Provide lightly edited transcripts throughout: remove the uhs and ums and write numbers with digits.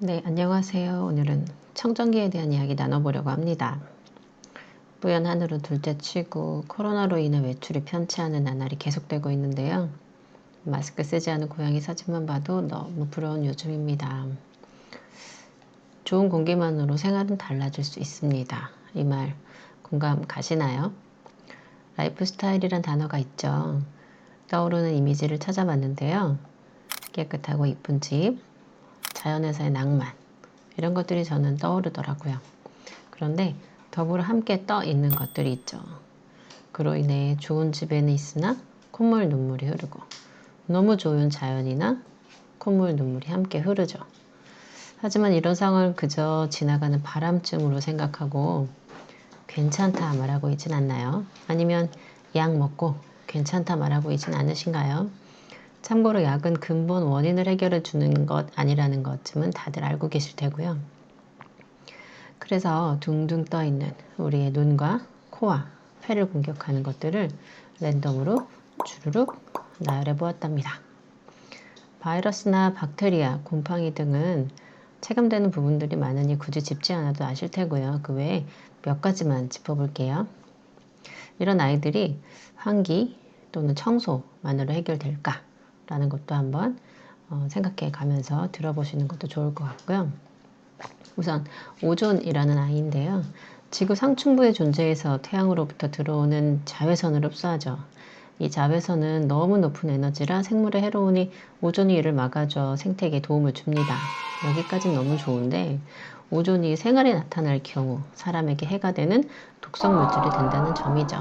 네, 안녕하세요. 오늘은 청정기에 대한 이야기 나눠보려고 합니다. 뿌연 한우로 둘째치고 코로나로 인해 외출이 편치 않은 나날이 계속되고 있는데요. 마스크 쓰지 않은 고양이 사진만 봐도 너무 부러운 요즘입니다. 좋은 공기만으로 생활은 달라질 수 있습니다. 이 말 공감 가시나요? 라이프 스타일이란 단어가 있죠. 떠오르는 이미지를 찾아봤는데요. 깨끗하고 이쁜 집, 자연에서의 낭만, 이런 것들이 저는 떠오르더라고요. 그런데 더불어 함께 떠 있는 것들이 있죠. 그로 인해 좋은 집에는 있으나 콧물 눈물이 흐르고 너무 좋은 자연이나 콧물 눈물이 함께 흐르죠. 하지만 이런 상황을 그저 지나가는 바람쯤으로 생각하고 괜찮다 말하고 있진 않나요? 아니면 약 먹고 괜찮다 말하고 있진 않으신가요? 참고로 약은 근본 원인을 해결해 주는 것 아니라는 것쯤은 다들 알고 계실 테고요. 그래서 둥둥 떠있는 우리의 눈과 코와 폐를 공격하는 것들을 랜덤으로 주르륵 나열해 보았답니다. 바이러스나 박테리아, 곰팡이 등은 체감되는 부분들이 많으니 굳이 짚지 않아도 아실 테고요. 그 외에 몇 가지만 짚어볼게요. 이런 아이들이 환기 또는 청소만으로 해결될까? 라는 것도 한번 생각해 가면서 들어보시는 것도 좋을 것 같고요. 우선 오존이라는 아이인데요. 지구 상층부의 존재에서 태양으로부터 들어오는 자외선을 흡수하죠. 이 자외선은 너무 높은 에너지라 생물에 해로우니 오존이 이를 막아줘 생태계에 도움을 줍니다. 여기까지는 너무 좋은데 오존이 생활에 나타날 경우 사람에게 해가 되는 독성 물질이 된다는 점이죠.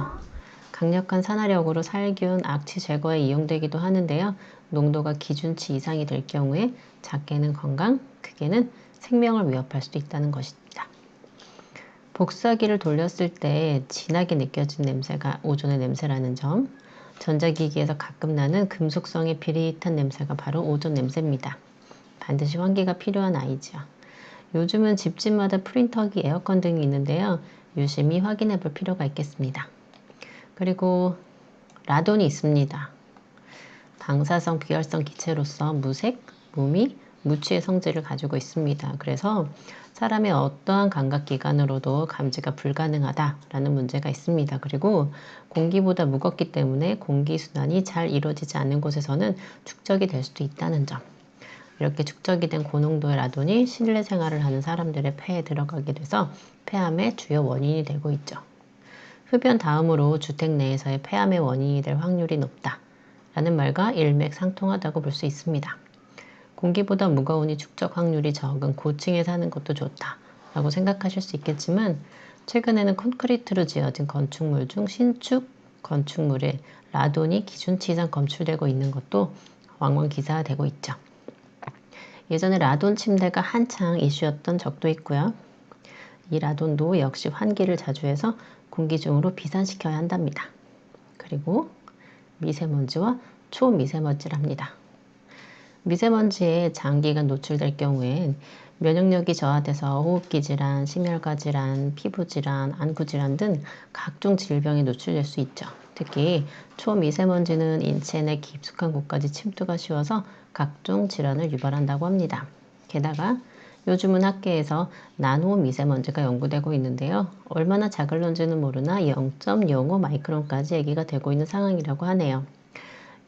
강력한 산화력으로 살균, 악취 제거에 이용되기도 하는데요. 농도가 기준치 이상이 될 경우에 작게는 건강, 크게는 생명을 위협할 수도 있다는 것입니다. 복사기를 돌렸을 때 진하게 느껴진 냄새가 오존의 냄새라는 점, 전자기기에서 가끔 나는 금속성의 비릿한 냄새가 바로 오존 냄새입니다. 반드시 환기가 필요한 아이지요. 요즘은 집집마다 프린터기, 에어컨 등이 있는데요. 유심히 확인해 볼 필요가 있겠습니다. 그리고 라돈이 있습니다. 방사성 비활성 기체로서 무색, 무미, 무취의 성질을 가지고 있습니다. 그래서 사람의 어떠한 감각기관으로도 감지가 불가능하다라는 문제가 있습니다. 그리고 공기보다 무겁기 때문에 공기순환이 잘 이루어지지 않는 곳에서는 축적이 될 수도 있다는 점. 이렇게 축적이 된 고농도의 라돈이 실내 생활을 하는 사람들의 폐에 들어가게 돼서 폐암의 주요 원인이 되고 있죠. 흡연 다음으로 주택 내에서의 폐암의 원인이 될 확률이 높다. 라는 말과 일맥상통하다고 볼 수 있습니다. 공기보다 무거우니 축적 확률이 적은 고층에 사는 것도 좋다 라고 생각하실 수 있겠지만 최근에는 콘크리트로 지어진 건축물 중 신축 건축물에 라돈이 기준치 이상 검출되고 있는 것도 왕왕 기사화되고 있죠. 예전에 라돈 침대가 한창 이슈였던 적도 있고요. 이 라돈도 역시 환기를 자주 해서 공기 중으로 비산시켜야 한답니다. 그리고 미세먼지와 초미세먼지랍니다. 미세먼지에 장기간 노출될 경우엔 면역력이 저하돼서 호흡기 질환, 심혈관 질환, 피부 질환, 안구 질환 등 각종 질병에 노출될 수 있죠. 특히 초미세먼지는 인체 내 깊숙한 곳까지 침투가 쉬워서 각종 질환을 유발한다고 합니다. 게다가 요즘은 학계에서 나노 미세먼지가 연구되고 있는데요. 얼마나 작을런지는 모르나 0.05 마이크론까지 얘기가 되고 있는 상황이라고 하네요.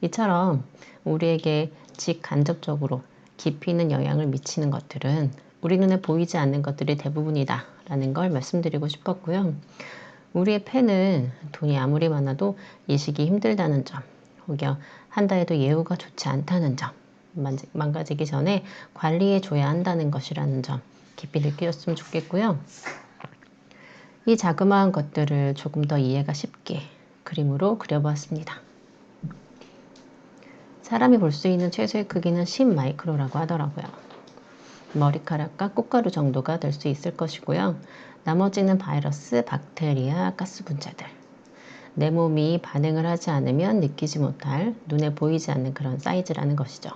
이처럼 우리에게 직간접적으로 깊이 있는 영향을 미치는 것들은 우리 눈에 보이지 않는 것들이 대부분이다 라는 걸 말씀드리고 싶었고요. 우리의 폐는 돈이 아무리 많아도 이식이 힘들다는 점, 혹여 한다 해도 예후가 좋지 않다는 점, 망가지기 전에 관리해 줘야 한다는 것이라는 점 깊이 느끼셨으면 좋겠고요. 이 자그마한 것들을 조금 더 이해가 쉽게 그림으로 그려보았습니다. 사람이 볼 수 있는 최소의 크기는 10마이크로라고 하더라고요. 머리카락과 꽃가루 정도가 될 수 있을 것이고요. 나머지는 바이러스, 박테리아, 가스 분자들. 내 몸이 반응을 하지 않으면 느끼지 못할, 눈에 보이지 않는 그런 사이즈라는 것이죠.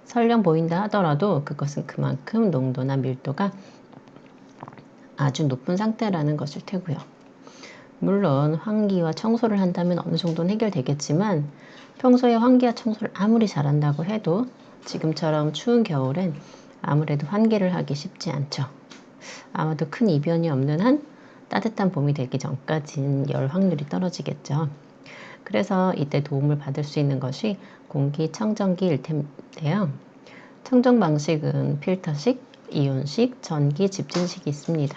설령 보인다 하더라도 그것은 그만큼 농도나 밀도가 아주 높은 상태라는 것일 테고요. 물론 환기와 청소를 한다면 어느 정도는 해결되겠지만 평소에 환기와 청소를 아무리 잘한다고 해도 지금처럼 추운 겨울엔 아무래도 환기를 하기 쉽지 않죠. 아마도 큰 이변이 없는 한 따뜻한 봄이 되기 전까지는 열 확률이 떨어지겠죠. 그래서 이때 도움을 받을 수 있는 것이 공기청정기일 텐데요. 청정 방식은 필터식, 이온식, 전기 집진식이 있습니다.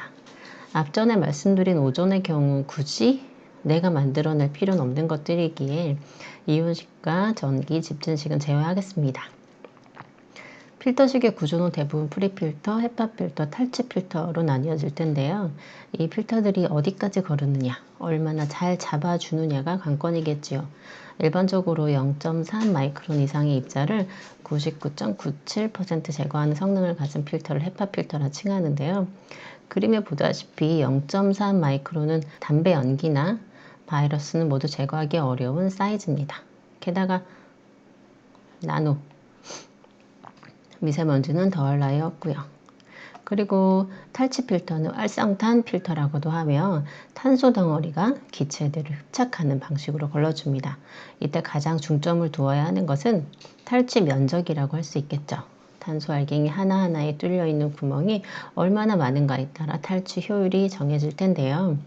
앞전에 말씀드린 오존의 경우 굳이 내가 만들어낼 필요는 없는 것들이기에 이온식과 전기 집진식은 제외하겠습니다. 필터식의 구조는 대부분 프리필터, 헤파필터, 탈취필터로 나뉘어질 텐데요. 이 필터들이 어디까지 거르느냐, 얼마나 잘 잡아주느냐가 관건이겠지요. 일반적으로 0.3 마이크론 이상의 입자를 99.97% 제거하는 성능을 가진 필터를 헤파필터라 칭하는데요. 그림에 보다시피 0.3 마이크론은 담배 연기나 바이러스는 모두 제거하기 어려운 사이즈입니다. 게다가 나노 미세먼지는 더할 나위 없고요. 그리고 탈취 필터는 활성탄 필터라고도 하며 탄소 덩어리가 기체들을 흡착하는 방식으로 걸러줍니다. 이때 가장 중점을 두어야 하는 것은 탈취 면적이라고 할 수 있겠죠. 탄소 알갱이 하나하나에 뚫려 있는 구멍이 얼마나 많은가에 따라 탈취 효율이 정해질 텐데요.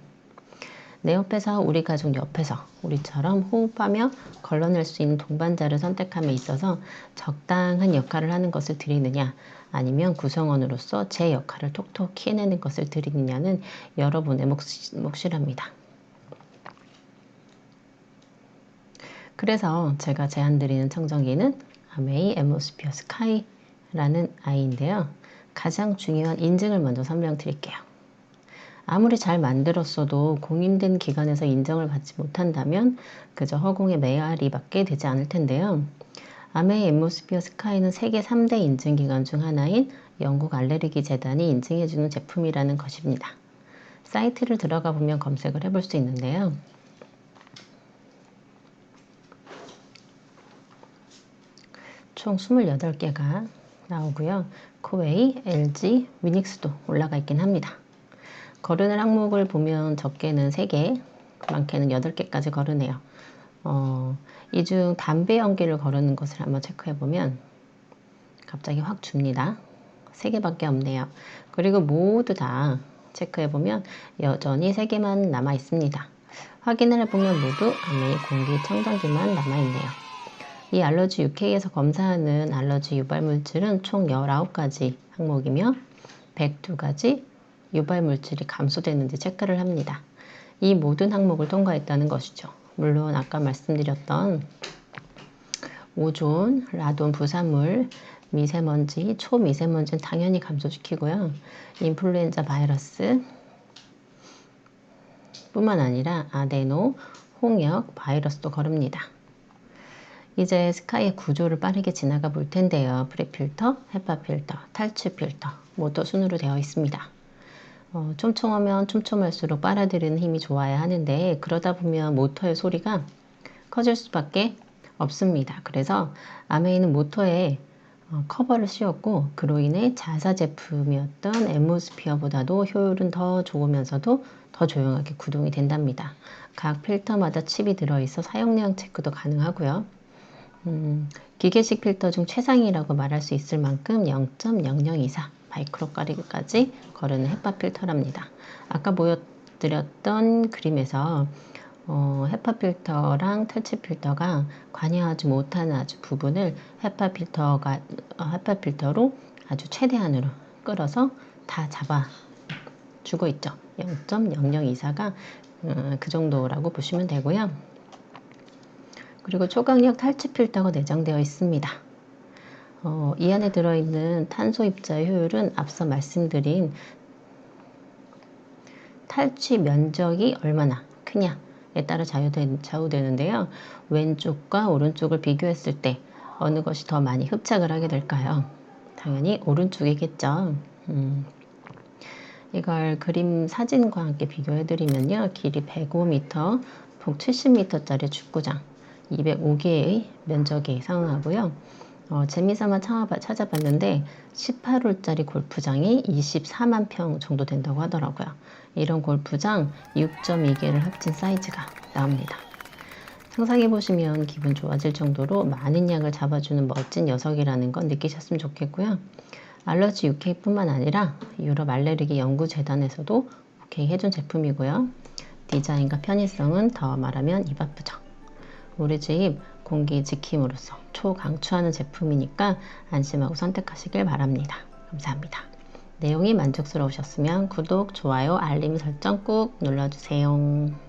내 옆에서 우리 가족 옆에서 우리처럼 호흡하며 걸러낼 수 있는 동반자를 선택함에 있어서 적당한 역할을 하는 것을 드리느냐 아니면 구성원으로서 제 역할을 톡톡히 해내는 것을 드리느냐는 여러분의 몫이랍니다. 그래서 제가 제안드리는 청정기는 아메이 앰모스피어 스카이라는 아이인데요. 가장 중요한 인증을 먼저 설명드릴게요. 아무리 잘 만들었어도 공인된 기관에서 인정을 받지 못한다면 그저 허공의 메아리밖에 되지 않을 텐데요. 아메이 앰모스피어 스카이는 세계 3대 인증기관 중 하나인 영국 알레르기 재단이 인증해주는 제품이라는 것입니다. 사이트를 들어가 보면 검색을 해볼 수 있는데요. 총 28개가 나오고요. 코웨이, LG, 위닉스도 올라가 있긴 합니다. 거르는 항목을 보면 적게는 3개, 많게는 8개까지 거르네요. 이 중 담배 연기를 거르는 것을 한번 체크해보면 갑자기 확 줍니다. 3개밖에 없네요. 그리고 모두 다 체크해보면 여전히 3개만 남아 있습니다. 확인을 해보면 모두 아메이 공기청정기만 남아있네요. 이 알러지 UK에서 검사하는 알러지 유발물질은 총 19가지 항목이며 102가지 유발물질이 감소되는지 체크를 합니다. 이 모든 항목을 통과했다는 것이죠. 물론 아까 말씀드렸던 오존, 라돈 부산물, 미세먼지, 초미세먼지는 당연히 감소시키고요. 인플루엔자 바이러스 뿐만 아니라 아데노, 홍역, 바이러스도 거릅니다. 이제 스카이의 구조를 빠르게 지나가 볼 텐데요. 프리필터, 헤파필터, 탈취필터 모두 순으로 되어 있습니다. 촘촘하면 촘촘할수록 빨아들이는 힘이 좋아야 하는데 그러다 보면 모터의 소리가 커질 수밖에 없습니다. 그래서 아메이는 모터에 커버를 씌웠고 그로 인해 자사 제품이었던 앰모스피어보다도 효율은 더 좋으면서도 더 조용하게 구동이 된답니다. 각 필터마다 칩이 들어있어 사용량 체크도 가능하고요. 기계식 필터 중 최상이라고 말할 수 있을 만큼 0.0024 마이크로까지 거르는 헤파 필터랍니다. 아까 보여드렸던 그림에서 헤파 필터랑 탈취 필터가 관여하지 못하는 아주 부분을 헤파 필터로 아주 최대한으로 끌어서 다 잡아주고 있죠. 0.0024가 그 정도라고 보시면 되고요. 그리고 초강력 탈취 필터가 내장되어 있습니다. 이 안에 들어있는 탄소 입자의 효율은 앞서 말씀드린 탈취 면적이 얼마나 크냐에 따라 좌우되는데요. 왼쪽과 오른쪽을 비교했을 때 어느 것이 더 많이 흡착을 하게 될까요? 당연히 오른쪽이겠죠. 이걸 그림 사진과 함께 비교해드리면요. 길이 105m, 폭 70m짜리 축구장 205개의 면적에 상응하고요. 재미삼아 찾아봤는데 18홀짜리 골프장이 24만 평 정도 된다고 하더라고요. 이런 골프장 6.2개를 합친 사이즈가 나옵니다. 상상해보시면 기분 좋아질 정도로 많은 양을 잡아주는 멋진 녀석이라는 건 느끼셨으면 좋겠고요. 알러지 UK뿐만 아니라 유럽 알레르기 연구재단에서도 오케이 해준 제품이고요. 디자인과 편의성은 더 말하면 입 아프죠. 우리 집 공기 지킴으로써 초강추하는 제품이니까 안심하고 선택하시길 바랍니다. 감사합니다. 내용이 만족스러우셨으면 구독, 좋아요, 알림 설정 꾹 눌러주세요.